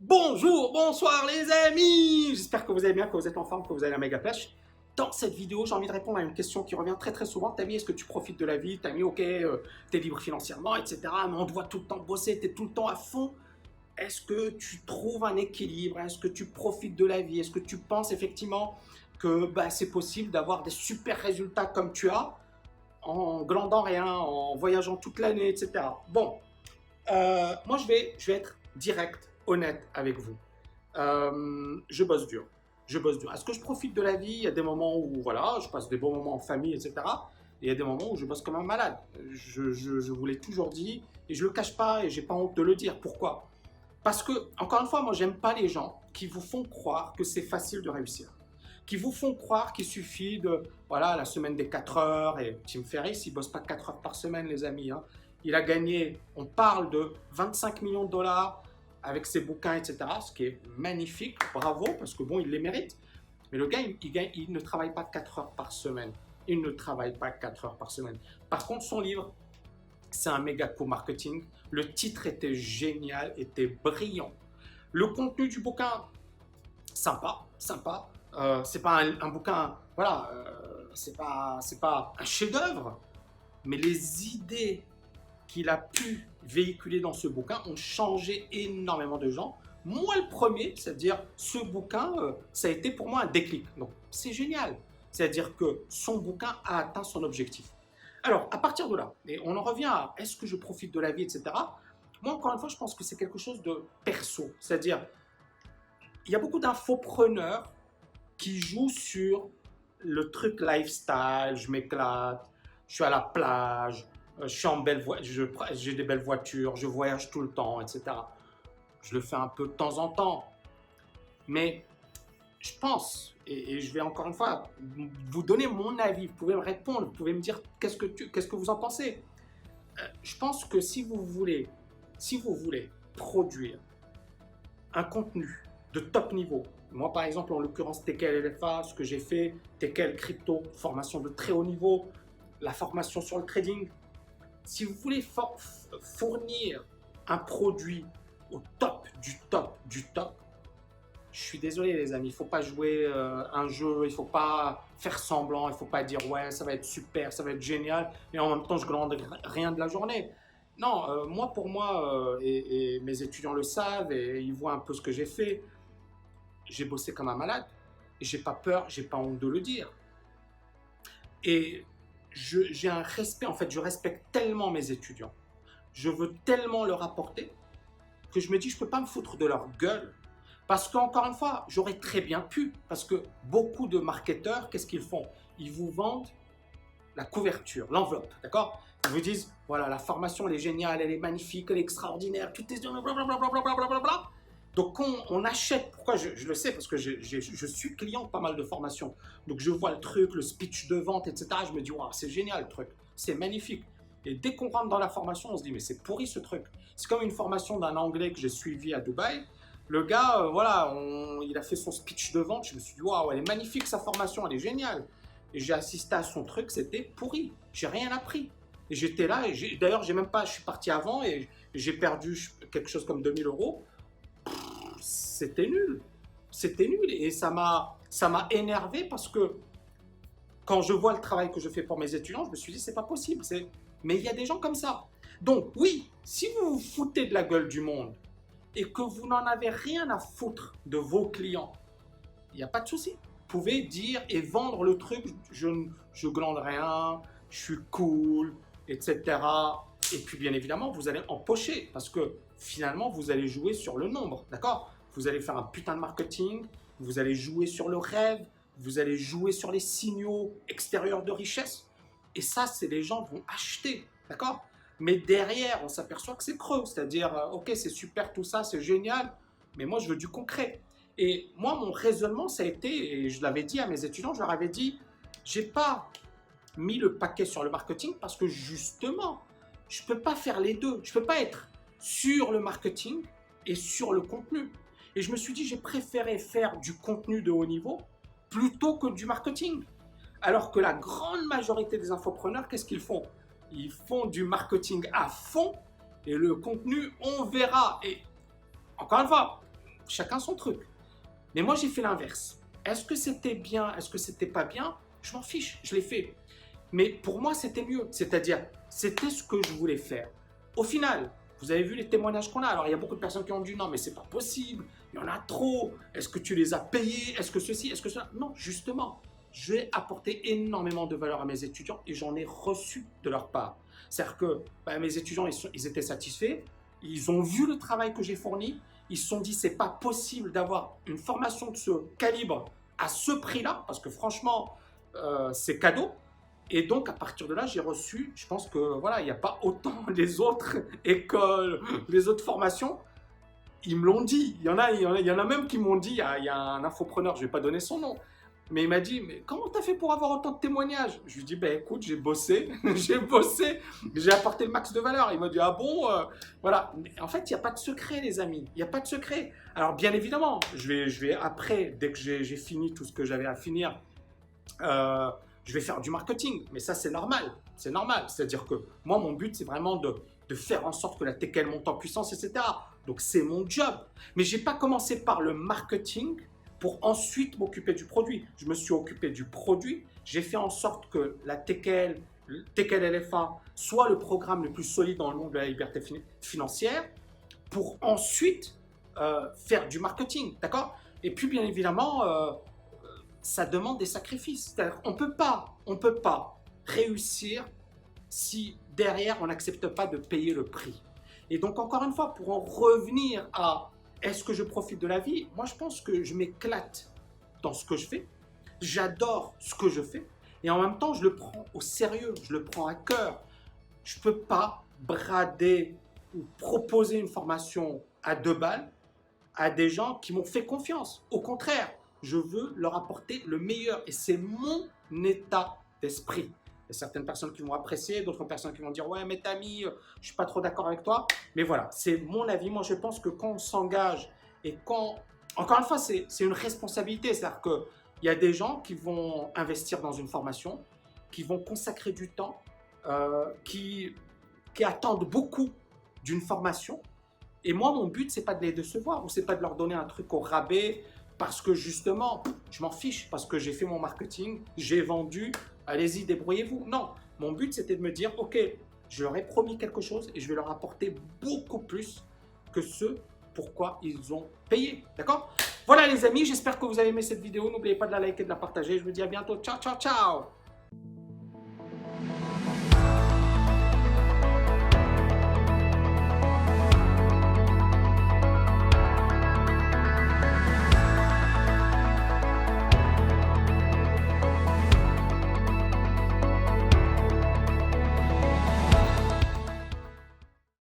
Bonjour, bonsoir les amis. J'espère que vous allez bien, que vous êtes en forme, que vous avez la méga pêche. Dans cette vidéo, j'ai envie de répondre à une question qui revient très souvent. T'as mis, est-ce que tu profites de la vie? T'as mis, ok, t'es libre financièrement, etc. Mais on doit tout le temps bosser, t'es tout le temps à fond. Est-ce que tu trouves un équilibre? Est-ce que tu profites de la vie? Est-ce que tu penses effectivement que c'est possible d'avoir des super résultats comme tu as en glandant rien, en voyageant toute l'année, etc. Bon, moi je vais être direct, honnête avec vous. Je bosse dur. Je bosse dur. Est-ce que je profite de la vie? Il y a des moments où voilà, je passe des bons moments en famille, etc. Et il y a des moments où je bosse comme un malade. Je vous l'ai toujours dit et je le cache pas et j'ai pas honte de le dire. Pourquoi? Parce que, encore une fois, moi j'aime pas les gens qui vous font croire que c'est facile de réussir. Qui vous font croire qu'il suffit de, voilà, la semaine des 4 heures, et Tim Ferriss, il bosse pas 4 heures par semaine, les amis. Hein. Il a gagné, on parle de 25 millions de dollars avec ses bouquins, etc. Ce qui est magnifique, bravo, parce que bon, il les mérite. Mais le gars, il ne travaille pas 4 heures par semaine. Il ne travaille pas 4 heures par semaine. Par contre, son livre, c'est un méga co-marketing. Le titre était génial, était brillant. Le contenu du bouquin, sympa, sympa. C'est pas un bouquin, voilà, c'est pas un chef-d'œuvre, mais les idées qu'il a pu véhiculer dans ce bouquin ont changé énormément de gens. Moi, le premier, c'est-à-dire ce bouquin, ça a été pour moi un déclic. Donc, c'est génial. C'est-à-dire que son bouquin a atteint son objectif. Alors, à partir de là, et on en revient à est-ce que je profite de la vie, etc. Moi, encore une fois, je pense que c'est quelque chose de perso. C'est-à-dire, il y a beaucoup d'infopreneurs qui jouent sur le truc lifestyle, je m'éclate, je suis à la plage, je suis en belle voiture, j'ai des belles voitures, je voyage tout le temps, etc. Je le fais un peu de temps en temps, mais je pense, et je vais encore une fois vous donner mon avis, vous pouvez me répondre, vous pouvez me dire qu'est-ce que vous en pensez. Je pense que si vous voulez produire un contenu de top niveau. Moi, par exemple, en l'occurrence, TKL LFA, ce que j'ai fait, TKL Crypto, formation de très haut niveau, la formation sur le trading. Si vous voulez fournir un produit au top du top du top, je suis désolé les amis, il ne faut pas jouer un jeu, il ne faut pas faire semblant, il ne faut pas dire ouais ça va être super, ça va être génial, et en même temps je glande rien de la journée. Non, moi pour moi, et mes étudiants le savent, et ils voient un peu ce que j'ai fait, j'ai bossé comme un malade, et j'ai pas peur, j'ai pas honte de le dire. Et j'ai un respect, en fait je respecte tellement mes étudiants, je veux tellement leur apporter, que je me dis je peux pas me foutre de leur gueule. Parce qu'encore une fois, j'aurais très bien pu. Parce que beaucoup de marketeurs, qu'est-ce qu'ils font? Ils vous vendent la couverture, l'enveloppe, d'accord? Ils vous disent, voilà, la formation, elle est géniale, elle est magnifique, elle est extraordinaire, tout est blablabla. Donc, quand on achète, pourquoi je le sais, parce que je suis client de pas mal de formations. Donc, je vois le truc, le speech de vente, etc. Je me dis, waouh, c'est génial le truc, c'est magnifique. Et dès qu'on rentre dans la formation, on se dit, mais c'est pourri ce truc. C'est comme une formation d'un Anglais que j'ai suivi à Dubaï. Le gars, voilà, il a fait son speech de vente. Je me suis dit, waouh, elle est magnifique sa formation, elle est géniale. Et j'ai assisté à son truc, c'était pourri. J'ai rien appris. Et j'étais là, et d'ailleurs, j'ai même pas, je suis parti avant et j'ai perdu quelque chose comme 2000 euros. C'était nul. C'était nul. Et ça m'a énervé parce que quand je vois le travail que je fais pour mes étudiants, je me suis dit, c'est pas possible. Mais il y a des gens comme ça. Donc, oui, si vous vous foutez de la gueule du monde et que vous n'en avez rien à foutre de vos clients, il n'y a pas de souci. Vous pouvez dire et vendre le truc, je glande rien, je suis cool, etc. Et puis bien évidemment, vous allez empocher parce que finalement, vous allez jouer sur le nombre, d'accord? Vous allez faire un putain de marketing, vous allez jouer sur le rêve, vous allez jouer sur les signaux extérieurs de richesse. Et ça, c'est les gens vont acheter, d'accord? Mais derrière, on s'aperçoit que c'est creux, c'est-à-dire, ok, c'est super tout ça, c'est génial, mais moi, je veux du concret. Et moi, mon raisonnement, ça a été, et je l'avais dit à mes étudiants, je leur avais dit, j'ai pas mis le paquet sur le marketing parce que justement, je peux pas faire les deux. Je peux pas être sur le marketing et sur le contenu. Et je me suis dit, j'ai préféré faire du contenu de haut niveau plutôt que du marketing. Alors que la grande majorité des infopreneurs, qu'est-ce qu'ils font? Ils font du marketing à fond et le contenu, on verra. Et encore une fois, chacun son truc. Mais moi, j'ai fait l'inverse. Est-ce que c'était bien? Est-ce que c'était pas bien? Je m'en fiche, je l'ai fait. Mais pour moi, c'était mieux. C'est-à-dire, c'était ce que je voulais faire. Au final, vous avez vu les témoignages qu'on a. Alors, il y a beaucoup de personnes qui ont dit non, mais c'est pas possible. Il y en a trop. Est-ce que tu les as payés? Est-ce que ceci? Est-ce que cela? Non, justement, j'ai apporté énormément de valeur à mes étudiants et j'en ai reçu de leur part. C'est-à-dire que mes étudiants, ils étaient satisfaits. Ils ont vu le travail que j'ai fourni. Ils se sont dit, c'est pas possible d'avoir une formation de ce calibre à ce prix-là, parce que franchement, c'est cadeau. Et donc, à partir de là, j'ai reçu, je pense que voilà, il n'y a pas autant les autres écoles, les autres formations. Ils me l'ont dit. Il y en a même qui m'ont dit, il y a un infopreneur, je ne vais pas donner son nom, mais il m'a dit, mais comment tu as fait pour avoir autant de témoignages? Je lui ai dit, ben écoute, j'ai bossé, j'ai apporté le max de valeur. Il m'a dit, ah bon, voilà. Mais en fait, il n'y a pas de secret, les amis. Il n'y a pas de secret. Alors, bien évidemment, je vais après, dès que j'ai fini tout ce que j'avais à finir, je vais faire du marketing. Mais ça, c'est normal. C'est normal. C'est-à-dire que moi, mon but, c'est vraiment de faire en sorte que la TKL monte en puissance, etc. Donc, c'est mon job. Mais je n'ai pas commencé par le marketing pour ensuite m'occuper du produit. Je me suis occupé du produit. J'ai fait en sorte que la TKL, LFA, soit le programme le plus solide dans le monde de la liberté financière pour ensuite faire du marketing. D'accord? Et puis, bien évidemment, ça demande des sacrifices. C'est-à-dire qu'on ne peut pas réussir si derrière, on n'accepte pas de payer le prix. Et donc, encore une fois, pour en revenir à est-ce que je profite de la vie? Moi, je pense que je m'éclate dans ce que je fais. J'adore ce que je fais. Et en même temps, je le prends au sérieux, je le prends à cœur. Je ne peux pas brader ou proposer une formation à 2 balles à des gens qui m'ont fait confiance. Au contraire, je veux leur apporter le meilleur. Et c'est mon état d'esprit. Il y a certaines personnes qui vont apprécier, d'autres personnes qui vont dire « Ouais, mais Tammy, je ne suis pas trop d'accord avec toi. » Mais voilà, c'est mon avis. Moi, je pense que quand on s'engage et quand… Encore une fois, c'est une responsabilité. C'est-à-dire qu'il y a des gens qui vont investir dans une formation, qui vont consacrer du temps, qui attendent beaucoup d'une formation. Et moi, mon but, ce n'est pas de les décevoir ou ce n'est pas de leur donner un truc au rabais parce que justement, je m'en fiche, parce que j'ai fait mon marketing, j'ai vendu, allez-y, débrouillez-vous. Non, mon but, c'était de me dire, ok, je leur ai promis quelque chose et je vais leur apporter beaucoup plus que ce pourquoi ils ont payé. D'accord? Voilà les amis, j'espère que vous avez aimé cette vidéo. N'oubliez pas de la liker et de la partager. Je vous dis à bientôt. Ciao, ciao, ciao!